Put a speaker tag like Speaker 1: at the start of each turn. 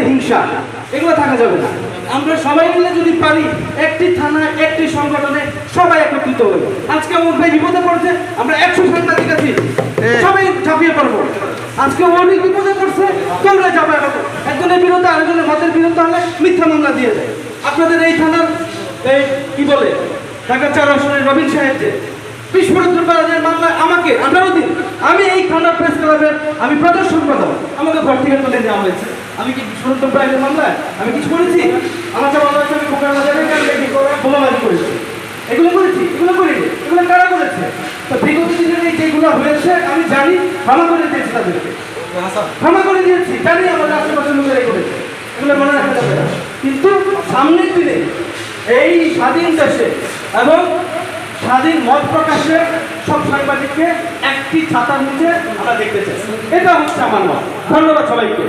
Speaker 1: হিংসা, এগুলো থাকা যাবে না। আমরা সবাই মিলে যদি পারি একটি থানা একটি সংগঠনে সবাই একত্রিত হবো। আজকে আমার ভাই বিপদে পড়ছে, আমরা 100 সাংবাদিক আছি, সবাই ঝাঁপিয়ে পড়বো। আজকে অনেক বিপদে পড়ছে, তোমরা ঝাঁপিয়ে পড়বো। একজনের বিরুদ্ধে আরেকজনের মতের বিরুদ্ধে হলে মিথ্যা মামলা দিয়ে দেয়। আপনাদের এই থানার এই কি বলে ঢাকা 4 আসনের রবিন সাহেব যে বিস্ফোরক দুর্ঘটনার মামলায় আমাকে 18 দিন, আমি এই থানা প্রেস ক্লাবের আমি প্রধান সম্পাদক, আমাকে ঘর থেকে তুলে নেওয়া হয়েছে। আমি কি বিস্ফোরক দুর্ঘটনার মামলায় আমি কিছু করেছি? আমাকে বলা হয়েছে আমি বোকার বাজারে বোমাবাজি করেছি। এগুলো করেছি? এগুলো করিনি। এগুলো কারা করেছে? তো বিগত দিনের এই যেগুলো হয়েছে আমি জানি, ক্ষমা করে দিয়েছি তাদেরকে, ক্ষমা করে দিয়েছি, জানি আমাদের আশেপাশের লোকেরাই করেছে, এগুলো মনে রাখা যাবে না। কিন্তু সামনের দিনে এই স্বাধীন দেশে এবং স্বাধীন মত প্রকাশে সব সাংবাদিককে একটি ছাতার নিচে আমরা দেখতে চাই। এটা হচ্ছে আমার মত। ধন্যবাদ সবাইকে।